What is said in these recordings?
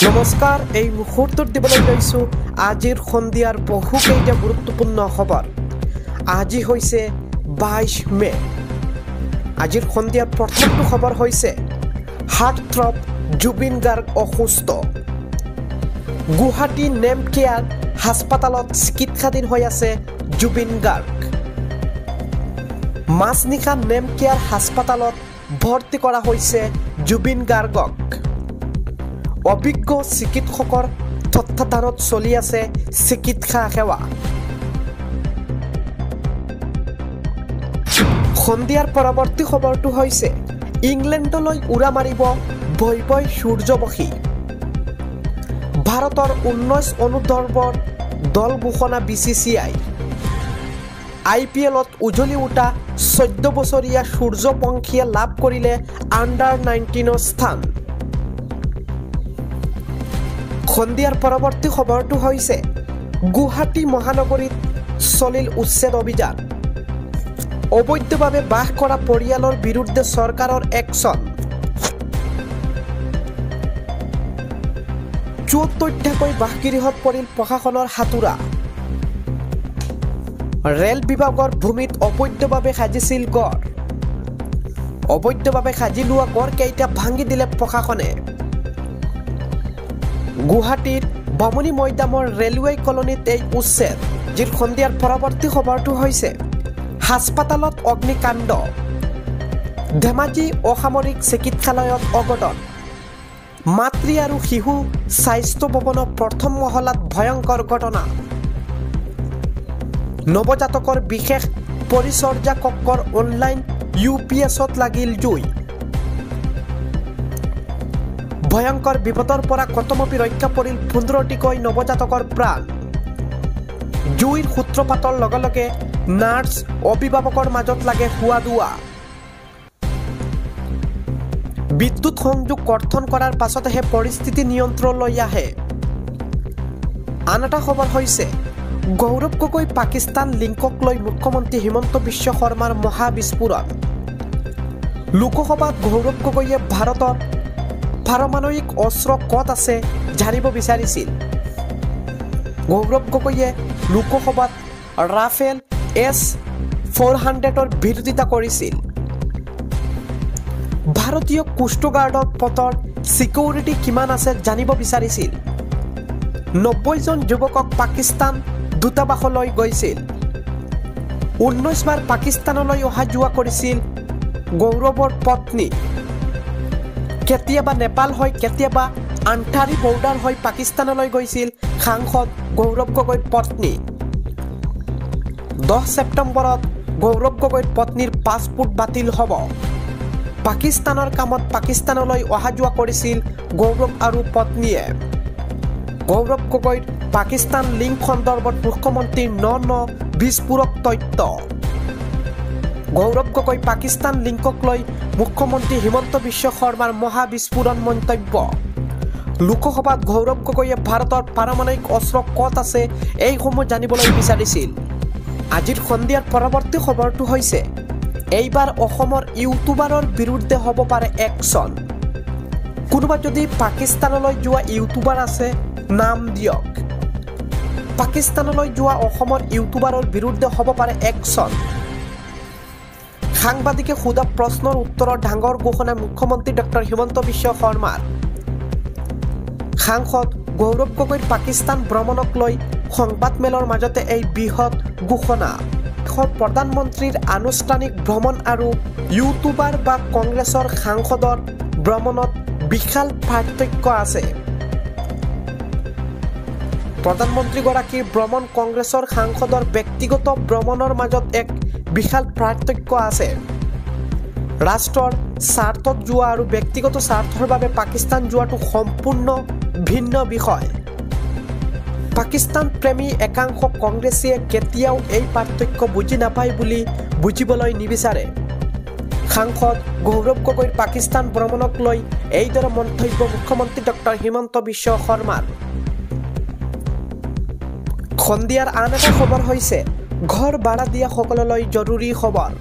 নমস্কাৰ এই মুহূৰ্তত দিবলৈ লৈছো আজিৰ সন্ধিয়াৰ বহুকেইটা গুৰুত্বপূৰ্ণ খবৰ আজি হৈছে 22 মে আজিৰ সন্ধিয়াৰ প্ৰথমটো খবৰ হৈছে হাৰ্টথ্ৰব জুবিন গাৰ্গ অসুস্থ গুৱাহাটী নেম কেয়াৰ হাস্পাতালত চিকিৎসাধীন হৈ আছে জুবিন গাৰ্গ মাজনিশা নেম কেয়াৰ হাস্পাতালত ভৰ্তি কৰা হৈছে জুবিন গাৰ্গক অভিজ্ঞ চিকিৎসকৰ তত্ত্বাৱধানত চলি আছে চিকিৎসা সেৱা সন্ধিয়াৰ পৰৱৰ্তী খবৰটো হৈছে ইংলেণ্ডলৈ উৰা মাৰিব বৈভৱ সূৰ্যবংশী ভাৰতৰ 19 অনুৰ্ধৰ দল ঘোষণা BCCI IPLত উজলি উঠা 14 বছৰীয়া সূৰ্যবংশীয়ে লাভ কৰিলে আণ্ডাৰ 19 স্থান সন্ধিয়াৰ পৰৱৰ্তী খবৰটো হৈছে গুৱাহাটী মহানগৰীত চলিল উচ্ছেদ অভিযান অবৈধভাৱে বাস কৰা পৰিয়ালৰ বিৰুদ্ধে চৰকাৰৰ একচন 74টাকৈ বাসগৃহত পৰিল প্ৰশাসনৰ হাতুৰা ৰেল বিভাগৰ ভূমিত অবৈধভাৱে সাজিছিল গড় অবৈধভাৱে সাজি লোৱা গড় কেইটা ভাঙি দিলে প্ৰশাসনে গুৱাহাটীৰ বামুণী মৈদামৰ ৰেলৱে কলনীত এই উচ্ছেদ যিৰ সন্ধিয়াৰ পৰৱৰ্তী খবৰটো হৈছে হাস্পাতালত অগ্নিকাণ্ড ধেমাজি অসামৰিক চিকিৎসালয়ত অঘটন মাতৃ আৰু শিশু স্বাস্থ্য ভৱনৰ প্ৰথম মহলাত ভয়ংকৰ ঘটনা নৱজাতকৰ বিশেষ পৰিচৰ্যা কক্ষৰ অনলাইন UPSত লাগিল জুই ভয়ংকৰ বিপদৰ পৰা কতমপি ৰক্ষা পৰিল 15টিকৈ নৱজাতকৰ প্ৰাণ জুইৰ সূত্ৰপাতৰ লগে লগে নাৰ্ছ অভিভাৱকৰ মাজত লাগে হুৱাদুৱা বিদ্যুৎ সংযোগ কৰ্তন কৰাৰ পাছতহে পৰিস্থিতি নিয়ন্ত্ৰণলৈ আহে আন এটা খবৰ হৈছে গৌৰৱ গগৈ পাকিস্তান লিংকক লৈ মুখ্যমন্ত্ৰী হিমন্ত বিশ্ব শৰ্মাৰ মহা বিস্ফোৰণ লোকসভাত গৌৰৱ গগৈয়ে ভাৰতৰ পাৰমাণৱিক অস্ত্ৰ ক'ত আছে জানিব বিচাৰিছিল গৌৰৱ গগৈয়ে লোকসভাত ৰাফেল S-400ৰ বিৰোধিতা কৰিছিল ভাৰতীয় কোষ্ট গাৰ্ডৰ পথৰ সিকিউৰিটি কিমান আছে জানিব বিচাৰিছিল 90 জন যুৱকক পাকিস্তান দূতাবাসলৈ গৈছিল 19 বাৰ পাকিস্তানলৈ অহা যোৱা কৰিছিল গৌৰৱৰ পত্নী কেতিয়াবা নেপাল হৈ কেতিয়াবা আন্থাৰী বৰ্ডাৰ হৈ পাকিস্তানলৈ গৈছিল সাংসদ গৌৰৱ গগৈৰ পত্নী 10 ছেপ্টেম্বৰত গৌৰৱ গগৈৰ পত্নীৰ পাছপোৰ্ট বাতিল হ'ব পাকিস্তানৰ কামত পাকিস্তানলৈ অহা যোৱা কৰিছিল গৌৰৱ আৰু পত্নীয়ে গৌৰৱ গগৈৰ পাকিস্তান লিংক সন্দৰ্ভত মুখ্যমন্ত্ৰীৰ ন বিস্ফোৰক তথ্য গৌৰৱ গগৈ পাকিস্তান লিংকক লৈ মুখ্যমন্ত্ৰী হিমন্ত বিশ্ব শৰ্মাৰ মহা বিস্ফোৰণ মন্তব্য লোকসভাত গৌৰৱ গগৈয়ে ভাৰতৰ পাৰমাণৱিক অস্ত্ৰ ক'ত আছে এইসমূহ জানিবলৈ বিচাৰিছিল আজিৰ সন্ধিয়াৰ পৰৱৰ্তী খবৰটো হৈছে এইবাৰ অসমৰ ইউটিউবাৰৰ বিৰুদ্ধে হ'ব পাৰে একচন কোনোবা যদি পাকিস্তানলৈ যোৱা ইউটিউবাৰ আছে নাম দিয়ক পাকিস্তানলৈ যোৱা অসমৰ ইউটিউবাৰৰ বিৰুদ্ধে হ'ব পাৰে একচন সাংবাদিকে সোধা প্ৰশ্নৰ উত্তৰত ডাঙৰ ঘোষণা মুখ্যমন্ত্ৰী ডক্টৰ হিমন্ত বিশ্ব শৰ্মাৰ সাংসদ গৌৰৱ গগৈৰ পাকিস্তান ভ্ৰমণক লৈ সংবাদমেলৰ মাজতে এই বৃহৎ ঘোষণা প্ৰধানমন্ত্ৰীৰ আনুষ্ঠানিক ভ্ৰমণ আৰু ইউটিউবাৰ বা কংগ্ৰেছৰ সাংসদৰ ভ্ৰমণত বিশাল পাৰ্থক্য আছে প্ৰধানমন্ত্ৰীগৰাকীৰ ভ্ৰমণ কংগ্ৰেছৰ সাংসদৰ ব্যক্তিগত ভ্ৰমণৰ মাজত এক বিশাল পাৰ্থক্য আছে ৰাষ্ট্ৰৰ স্বাৰ্থত যোৱা আৰু ব্যক্তিগত স্বাৰ্থৰ বাবে পাকিস্তান যোৱাটো সম্পূৰ্ণ ভিন্ন বিষয় পাকিস্তান প্ৰেমী একাংশ কংগ্ৰেছীয়ে কেতিয়াও এই পাৰ্থক্য বুজি নাপায় বুলি বুজিবলৈ নিবিচাৰে সাংসদ গৌৰৱ গগৈৰ পাকিস্তান ভ্ৰমণক লৈ এইদৰে মন্তব্য মুখ্যমন্ত্ৰী ডক্টৰ হিমন্ত বিশ্ব শৰ্মাৰ সন্ধিয়াৰ আন এটা খবৰ হৈছে ঘৰ ভাড়া দিয়া সকললৈ জৰুৰী খবৰ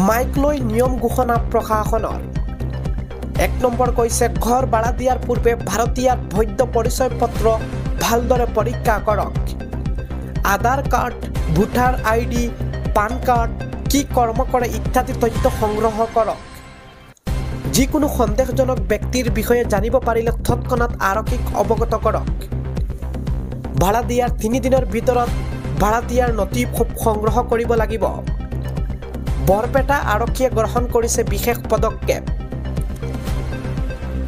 মাইক লৈ নিয়ম ঘোষণা প্ৰশাসনৰ 1 নম্বৰ কৈছে ঘৰ ভাড়া দিয়াৰ পূৰ্বে ভাৰতীয় বৈধ পৰিচয় পত্ৰ ভালদৰে পৰীক্ষা কৰক। Aadhaar card, voter ID, PAN card, কি কৰ্ম কৰে ইত্যাদি তথ্য সংগ্ৰহ কৰক। যিকোনো সন্দেহজনক ব্যক্তিৰ বিষয়ে জানিব পাৰিলে তৎক্ষণাৎ আৰক্ষীক অৱগত কৰক। ভাড়া দিয়াৰ 3 দিনৰ ভিতৰত ভাড়া দিয়াৰ নথি সংগ্ৰহ কৰিব লাগিব। বৰপেটা আৰক্ষীয়ে গ্ৰহণ কৰিছে বিশেষ পদক্ষেপ।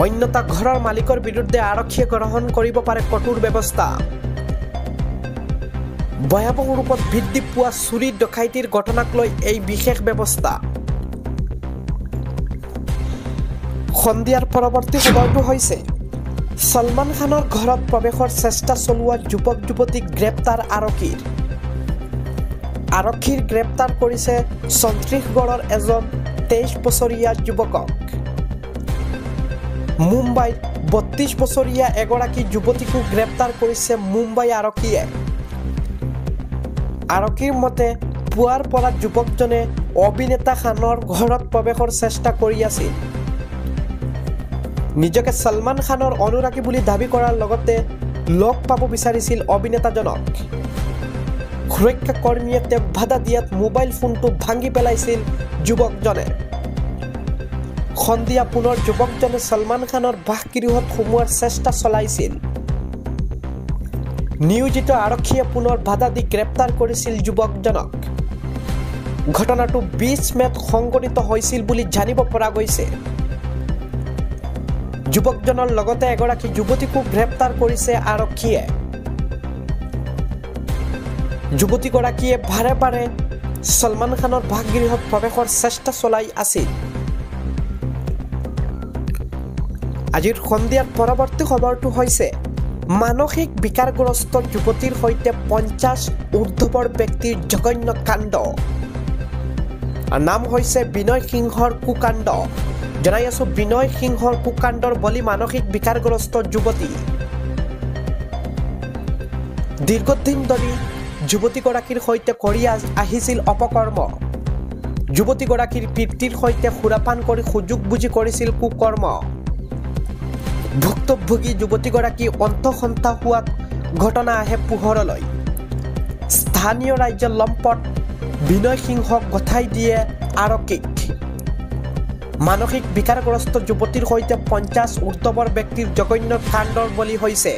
অন্যথা ঘৰৰ মালিকৰ বিৰুদ্ধে আৰক্ষীয়ে গ্ৰহণ কৰিব পাৰে কঠোৰ ব্যৱস্থা। ভয়াৱহ ৰূপত বৃদ্ধি পোৱা চুৰি ডকাইতিৰ ঘটনাক লৈ এই বিশেষ ব্যৱস্থা। সন্ধিয়াৰ পৰৱৰ্তী খবৰটো হৈছে সলমান খানৰ ঘৰত প্ৰৱেশৰ চেষ্টা চলোৱা যুৱক যুৱতীক গ্ৰেপ্তাৰ আৰক্ষীৰ। আৰক্ষীৰ গ্ৰেপ্তাৰ কৰিছে ছত্তীশগড়ৰ এজন 23 বছৰীয়া যুৱকক। মুম্বাইত 32 বছৰীয়া এগৰাকী যুৱতীকো গ্ৰেপ্তাৰ কৰিছে মুম্বাই আৰক্ষীয়ে। আৰক্ষীৰ মতে পুৱাৰ পৰা যুৱকজনে অভিনেতা খানৰ ঘৰত প্ৰৱেশৰ চেষ্টা কৰি আছিল। নিজকে সলমান খানৰ অনুৰাগী বুলি দাবী কৰাৰ লগতে লগ পাব বিচাৰিছিল অভিনেতাজনক। সুৰক্ষা কৰ্মীয়ে তেওঁক বাধা দিয়াত মোবাইল ফোনটো ভাঙি পেলাইছিল যুৱকজনে। সন্ধিয়া পুনৰ যুৱকজনে সলমান খানৰ বাসগৃহত সোমোৱাৰ চেষ্টা চলাইছিল। নিয়োজিত আৰক্ষীয়ে পুনৰ বাধা দি গ্ৰেপ্তাৰ কৰিছিল যুৱকজনক। ঘটনাটো 20 মেত সংঘটিত হৈছিল বুলি জানিব পৰা গৈছে। যুৱকজনৰ লগতে এগৰাকী যুৱতীকো গ্ৰেপ্তাৰ কৰিছে আৰক্ষীয়ে। যুৱতীগৰাকীয়ে বাৰে বাৰে সলমান খানৰ বাসগৃহত প্ৰৱেশৰ চেষ্টা চলাই আছিল। আজিৰ সন্ধিয়াৰ পৰৱৰ্তী খবৰটো হৈছে মানসিক বিকাৰগ্ৰস্ত যুৱতীৰ সৈতে 50 ঊৰ্ধ্বৰ ব্যক্তিৰ জঘন্য কাণ্ড। নাম হৈছে বিনয় সিংহৰ কুকাণ্ড। জনাই আছো বিনয় সিংহৰ কুকাণ্ডৰ বলি মানসিক বিকাৰগ্ৰস্ত যুৱতী। দীৰ্ঘদিন ধৰি যুৱতীগৰাকীৰ সৈতে কৰি আহিছিল অপকৰ্ম। যুৱতীগৰাকীৰ পিতৃৰ সৈতে সুৰাপান কৰি সুযোগ বুজি কৰিছিল কুকৰ্ম। ভুক্তভোগী যুৱতীগৰাকী অন্তঃসন্তা হোৱাত ঘটনা আহে পোহৰলৈ। স্থানীয় ৰাজ্য লম্পট বিনয় সিংহক গঠাই দিয়ে আৰক্ষীক। মানসিক বিকাৰগ্ৰস্ত যুৱতীৰ সৈতে 50 ঊৰ্ধ্বৰ ব্যক্তিৰ জঘন্য কাণ্ডৰ বলি হৈছে।